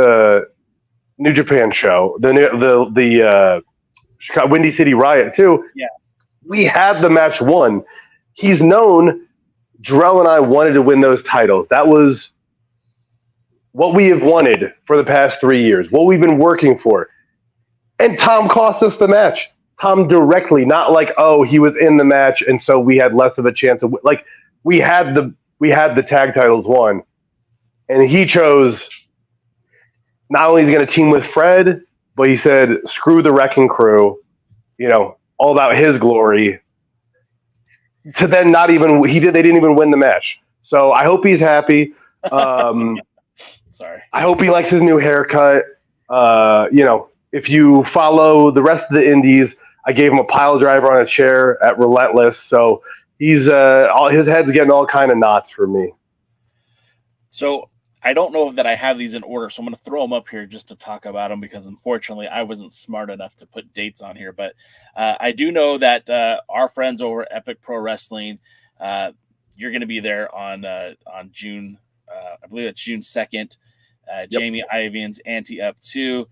New Japan show, the Chicago Windy City Riot too. Yeah, we had the match won. He's known. Jarrell and I wanted to win those titles. That was what we have wanted for the past 3 years, what we've been working for. And Thom cost us the match. Thom directly, not like, oh, he was in the match and so we had less of a chance of like we had the tag titles won. And he chose not only is he going to team with Fred, but he said, screw the Wrecking Crew, all about his glory. To then they didn't even win the match. So I hope he's happy. Sorry. I hope he likes his new haircut. If you follow the rest of the indies, I gave him a pile driver on a chair at Relentless. So he's his head's getting all kind of knots for me. So I don't know that I have these in order, so I'm going to throw them up here just to talk about them because unfortunately I wasn't smart enough to put dates on here. But I do know that our friends over at Epic Pro Wrestling, you're going to be there on June, I believe it's June 2nd. Yep. Jamie Ivan's Ante Up 2.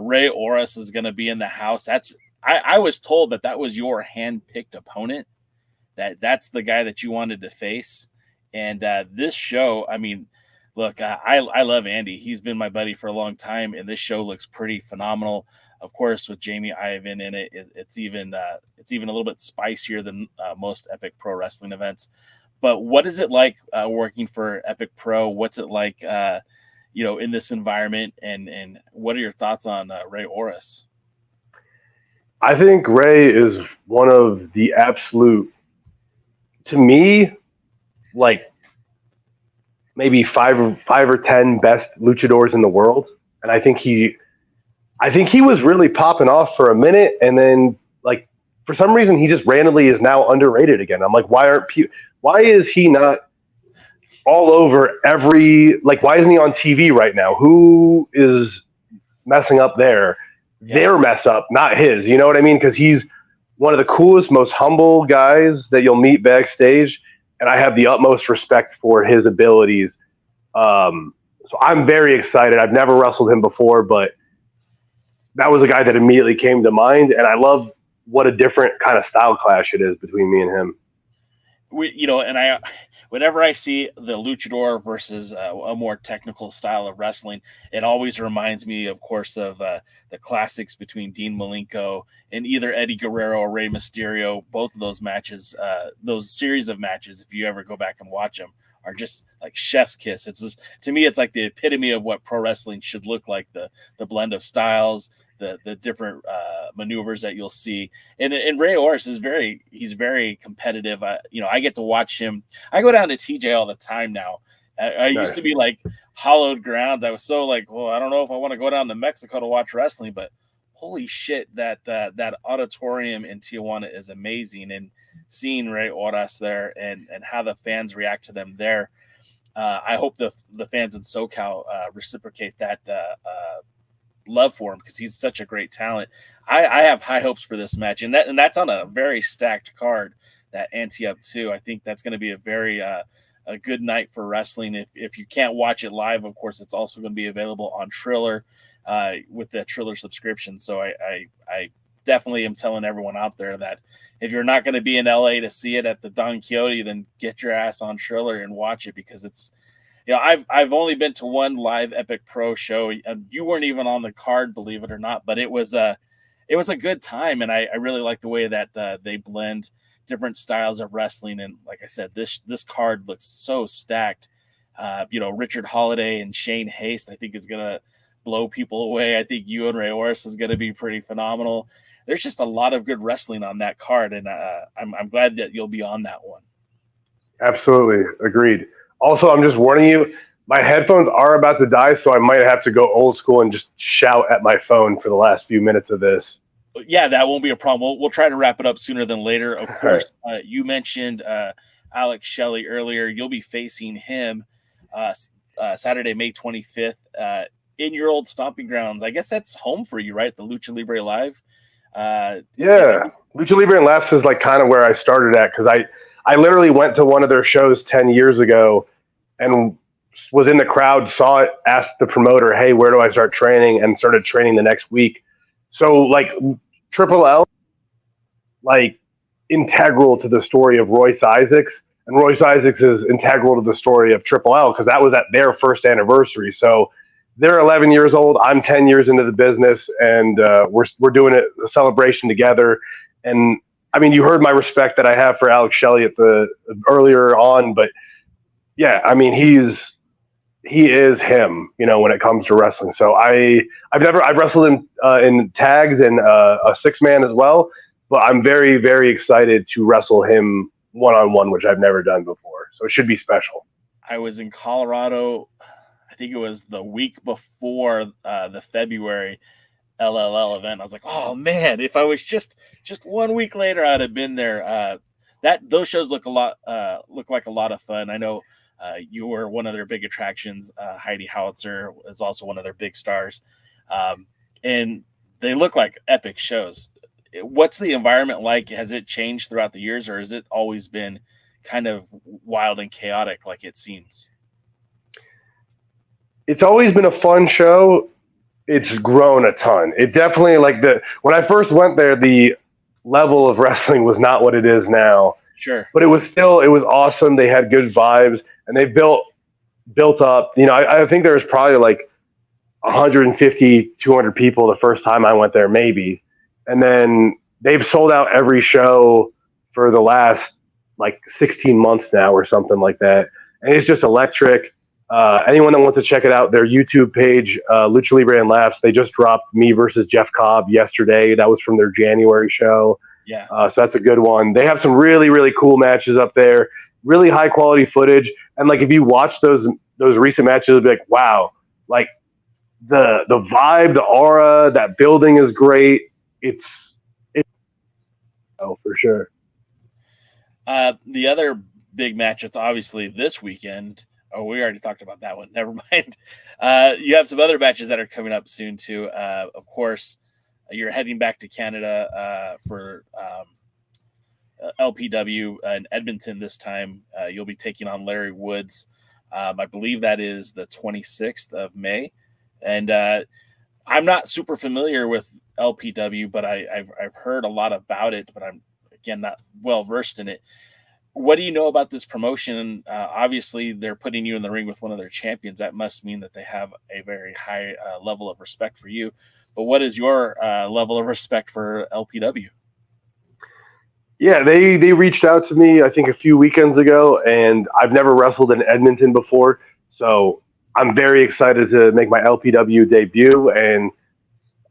Ray Oris is going to be in the house. I was told that was your hand-picked opponent, that's the guy that you wanted to face. And this show, I mean, look, I love Andy. He's been my buddy for a long time, and this show looks pretty phenomenal. Of course, with Jamie Ivan in it, it's even a little bit spicier than most Epic Pro Wrestling events. But what is it like working for Epic Pro? What's it like, in this environment? And what are your thoughts on Ray Oris? I think Ray is one of the absolute, to me, like maybe five or 10 best luchadors in the world. And I think he was really popping off for a minute. And then like, for some reason, he just randomly is now underrated again. I'm like, why is he not all over why isn't he on TV right now? Who is messing up there? Yeah. Their mess up, not his, you know what I mean? Cause he's one of the coolest, most humble guys that you'll meet backstage. And I have the utmost respect for his abilities. So I'm very excited. I've never wrestled him before, but that was a guy that immediately came to mind. And I love what a different kind of style clash it is between me and him. Whenever I see the luchador versus a more technical style of wrestling, it always reminds me, of course, of the classics between Dean Malenko and either Eddie Guerrero or Rey Mysterio. Both of those matches, those series of matches, if you ever go back and watch them, are just like chef's kiss. It's just, to me, it's like the epitome of what pro wrestling should look like, the blend of styles, the different maneuvers that you'll see. And Ray Oris is he's very competitive. I get to watch him. I go down to TJ all the time now. I used to be like hollowed grounds. I was so like, well, I don't know if I want to go down to Mexico to watch wrestling, but holy shit, that auditorium in Tijuana is amazing. And seeing Ray Oris there and how the fans react to them there, I hope the fans in SoCal reciprocate that love for him because he's such a great talent. I have high hopes for this match, and that's on a very stacked card. That Ante Up 2, I think that's going to be a very a good night for wrestling. If you can't watch it live, of course, it's also going to be available on Triller with the Triller subscription. So I definitely am telling everyone out there that if you're not going to be in LA to see it at the Don Quixote, then get your ass on Triller and watch it because it's. I've only been to one live Epic Pro show. You weren't even on the card, believe it or not, but it was a good time, and I really like the way that they blend different styles of wrestling. And like I said, this card looks so stacked. Richard Holiday and Shane Haste, I think, is gonna blow people away. I think you and Ray Oris is gonna be pretty phenomenal. There's just a lot of good wrestling on that card, and I'm glad that you'll be on that one. Absolutely, agreed. Also, I'm just warning you, my headphones are about to die, so I might have to go old school and just shout at my phone for the last few minutes of this. Yeah, that won't be a problem. We'll try to wrap it up sooner than later. Of course, you mentioned Alex Shelley earlier. You'll be facing him Saturday, May 25th in your old stomping grounds. I guess that's home for you, right? The Lucha Libre Live. Yeah, Lucha Libre Laughs is like kind of where I started at because I I literally went to one of their shows 10 years ago and was in the crowd, saw it, asked the promoter, hey, where do I start training? And started training the next week. So like Triple L, like integral to the story of Royce Isaacs. And Royce Isaacs is integral to the story of Triple L because that was at their first anniversary. So they're 11 years old. I'm 10 years into the business, and we're doing a celebration together. And I mean, you heard my respect that I have for Alex Shelley earlier on, but yeah, I mean, he is him, you know, when it comes to wrestling. So I've wrestled in tags and a 6-man as well, but I'm very, very excited to wrestle him one-on-one, which I've never done before. So it should be special. I was in Colorado, I think it was the week before the February LLL event. I was like, oh man, if I was just 1 week later, I'd have been there. Those shows look like a lot of fun. I know you were one of their big attractions. Heidi Howitzer is also one of their big stars. And they look like epic shows. What's the environment like? Has it changed throughout the years, or has it always been kind of wild and chaotic like it seems? It's always been a fun show. It's grown a ton. It definitely, when I first went there, the level of wrestling was not what it is now. Sure. But it was awesome. They had good vibes, and they built up. You know, I think there was probably like 150, 200 people the first time I went there, maybe. And then they've sold out every show for the last like 16 months now or something like that. And it's just electric. Anyone that wants to check it out, their YouTube page, Lucha Libre Laughs, they just dropped me versus Jeff Cobb yesterday. That was from their January show. Yeah. So that's a good one. They have some really, really cool matches up there, really high quality footage. And like, if you watch those recent matches, you'll be like, wow, like the vibe, the aura, that building is great. It's for sure. The other big match, it's obviously this weekend. Oh, we already talked about that one. Never mind. You have some other matches that are coming up soon too. Of course, you're heading back to Canada for LPW in Edmonton this time. You'll be taking on Larry Woods. I believe that is the 26th of May. And I'm not super familiar with LPW, but I've heard a lot about it, but I'm, again, not well versed in it. What do you know about this promotion? Obviously, they're putting you in the ring with one of their champions. That must mean that they have a very high level of respect for you. But what is your level of respect for LPW? Yeah, they reached out to me, I think, a few weekends ago, and I've never wrestled in Edmonton before. So I'm very excited to make my LPW debut, and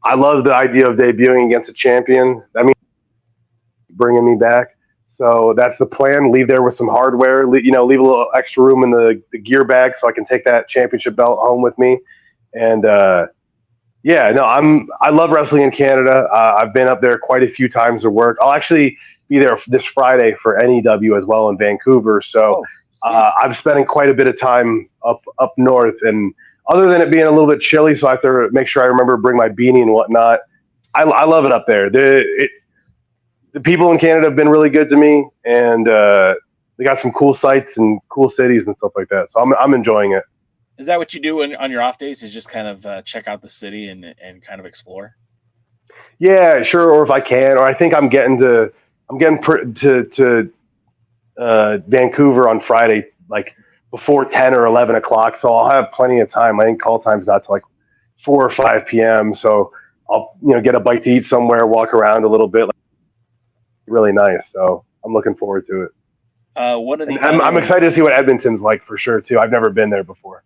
I love the idea of debuting against a champion. I mean, bringing me back. So that's the plan. Leave there with some hardware, leave a little extra room in the gear bag so I can take that championship belt home with me. And I love wrestling in Canada. I've been up there quite a few times to work. I'll actually be there this Friday for NEW as well in Vancouver. So I'm spending quite a bit of time up north. And other than it being a little bit chilly, so I have to make sure I remember to bring my beanie and whatnot, I love it up there. The people in Canada have been really good to me, and they got some cool sites and cool cities and stuff like that. So I'm enjoying it. Is that what you do on your off days? Is just kind of check out the city and kind of explore? Yeah, sure. Or if I can, or I think I'm getting to Vancouver on Friday, like before 10 or 11 o'clock. So I'll have plenty of time. I think call time's not till like 4 or 5 p.m. So I'll get a bite to eat somewhere, walk around a little bit. Really nice. So I'm looking forward to it. I'm excited to see what Edmonton's like for sure too. I've never been there before.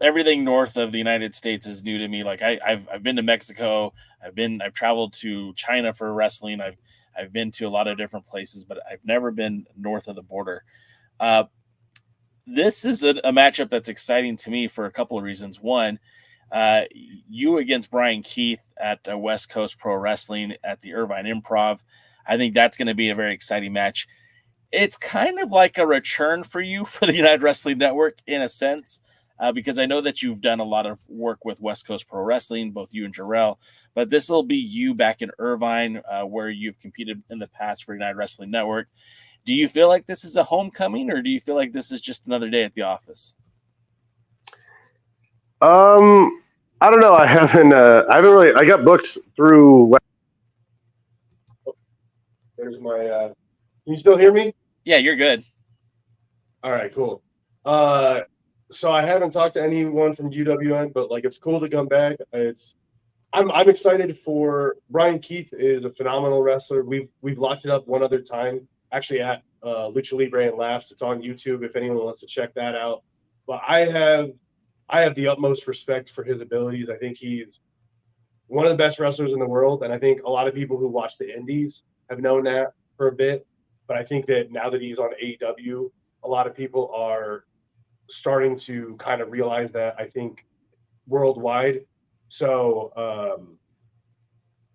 Everything north of the United States is new to me. Like I've been to Mexico. I've traveled to China for wrestling. I've been to a lot of different places, but I've never been north of the border. This is a matchup that's exciting to me for a couple of reasons. One, you against Brian Keith at West Coast Pro Wrestling at the Irvine Improv. I think that's going to be a very exciting match. It's kind of like a return for you for the United Wrestling Network in a sense. because I know that you've done a lot of work with West Coast Pro Wrestling, both you and Jarrell, but this will be you back in Irvine, where you've competed in the past for United Wrestling Network. Do you feel like this is a homecoming, or do you feel like this is just another day at the office? I don't know. I haven't really. I got booked through. There's my. Can you still hear me? Yeah, you're good. All right, cool. So I haven't talked to anyone from UWN, but like it's cool to come back. I'm excited for Brian Keith is a phenomenal wrestler. We've locked it up one other time, actually at Lucha Libre Laughs. It's on YouTube if anyone wants to check that out. But I have the utmost respect for his abilities. I think he's one of the best wrestlers in the world, and I think a lot of people who watch the Indies have known that for a bit. But I think that now that he's on AEW, a lot of people are starting to kind of realize that, I think, worldwide. So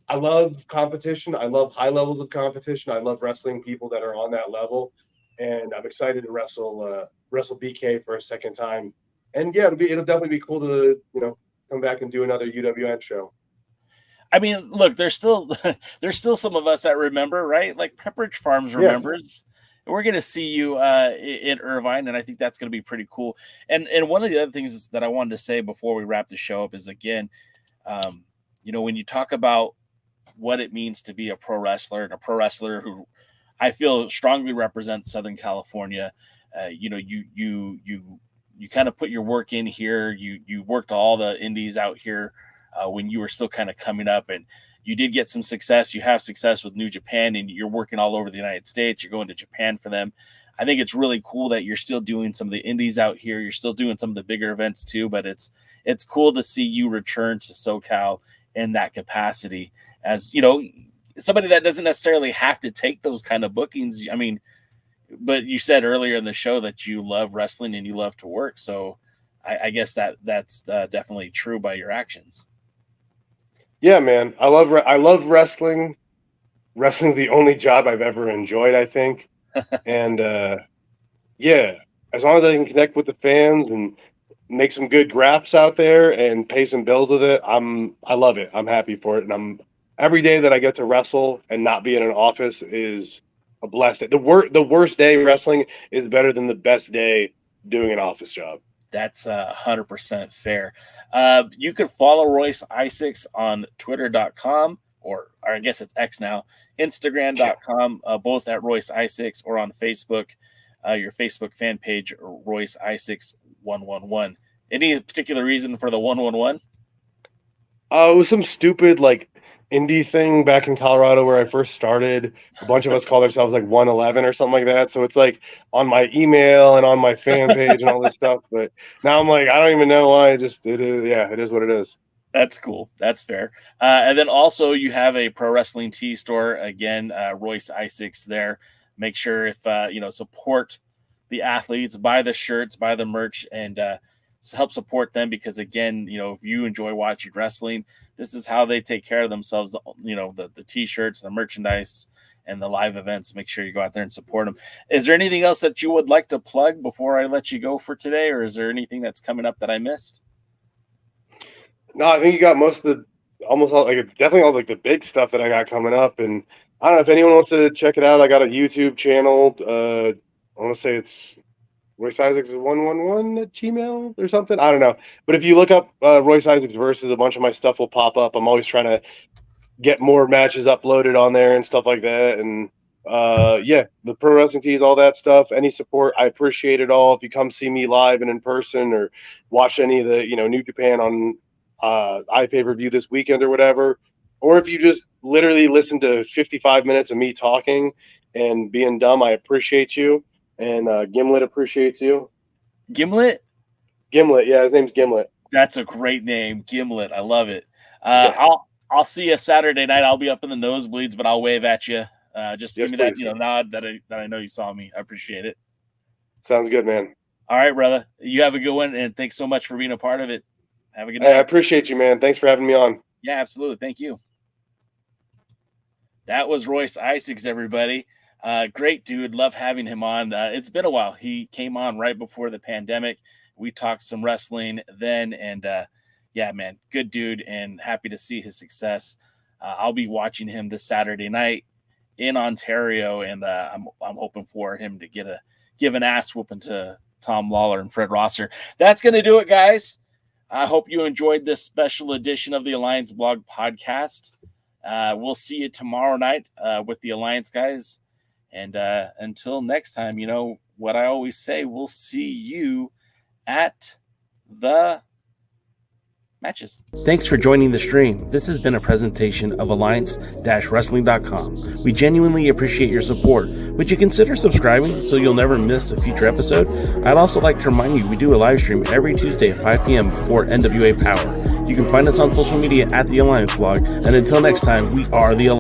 I love competition. I love high levels of competition. I love wrestling people that are on that level. And I'm excited to wrestle BK for a second time. And yeah, it'll definitely be cool to, come back and do another UWN show. I mean, look, there's still some of us that remember, right? Like Pepperidge Farms remembers. We're going to see you in Irvine, and I think that's going to be pretty cool. And one of the other things that I wanted to say before we wrap the show up is, again, when you talk about what it means to be a pro wrestler, and a pro wrestler who I feel strongly represents Southern California, you kind of put your work in here. You worked all the indies out here when you were still kind of coming up, and you did get some success. You have success with New Japan, and you're working all over the United States. You're going to Japan for them. I think it's really cool that you're still doing some of the indies out here. You're still doing some of the bigger events too, but it's cool to see you return to SoCal in that capacity as, somebody that doesn't necessarily have to take those kind of bookings. I mean, but you said earlier in the show that you love wrestling and you love to work. So I guess that's definitely true by your actions. Yeah, man. I love wrestling. Wrestling's the only job I've ever enjoyed, I think. And yeah, as long as I can connect with the fans and make some good graps out there and pay some bills with it, I love it. I'm happy for it. And every day that I get to wrestle and not be in an office is a blessed day. The worst day wrestling is better than the best day doing an office job. That's 100% fair. You can follow Royce Isaacs on twitter.com, or I guess it's X now, Instagram.com, both at Royce Isaacs, or on Facebook, your Facebook fan page, Royce Isaacs 111. Any particular reason for the 111? It was some stupid indie thing back in Colorado where I first started. A bunch of us called ourselves 111 or something like that. So it's on my email and on my fan page and all this stuff. But now I'm I don't even know why. It is what it is. That's cool. That's fair. And then also you have a pro wrestling tee store. Again, Royce Isaacs there. Make sure if, support the athletes, buy the shirts, buy the merch, and help support them, because again, if you enjoy watching wrestling, this is how they take care of themselves. The t-shirts, the merchandise, and the live events. Make sure you go out there and support them. Is there anything else that you would like to plug before I let you go for today, or is there anything that's coming up that I missed? No, I think you got definitely all the big stuff that I got coming up. And I don't know if anyone wants to check it out. I got a YouTube channel. I want to say it's Royce Isaacs 111 at Gmail or something. I don't know. But if you look up Royce Isaacs versus, a bunch of my stuff will pop up. I'm always trying to get more matches uploaded on there and stuff like that. And the pro wrestling tees, all that stuff, any support, I appreciate it all. If you come see me live and in person, or watch any of the, New Japan on iPay-per-view this weekend or whatever, or if you just literally listen to 55 minutes of me talking and being dumb, I appreciate you. And Gimlet appreciates you. Gimlet? Gimlet, yeah, his name's Gimlet. That's a great name, Gimlet. I love it. I'll see you Saturday night. I'll be up in the nosebleeds, but I'll wave at you. Just give me that nod that I know you saw me. I appreciate it. Sounds good, man. All right, brother. You have a good one, and thanks so much for being a part of it. Have a good night. I appreciate you, man. Thanks for having me on. Yeah, absolutely. Thank you. That was Royce Isaacs, everybody. Great dude. Love having him on. It's been a while. He came on right before the pandemic. we talked some wrestling then, and yeah, man, good dude, and happy to see his success. I'll be watching him this Saturday night in Ontario, and I'm hoping for him to give an ass whooping to Tom Lawler and Fred Rosser. That's going to do it, guys. I hope you enjoyed this special edition of the Alliance Blog Podcast. We'll see you tomorrow night with the Alliance guys. And until next time, you know what I always say, we'll see you at the matches. Thanks for joining the stream. This has been a presentation of Alliance-Wrestling.com. We genuinely appreciate your support. Would you consider subscribing so you'll never miss a future episode? I'd also like to remind you we do a live stream every Tuesday at 5 p.m. before NWA Power. You can find us on social media at the Alliance Blog. And until next time, we are the Alliance.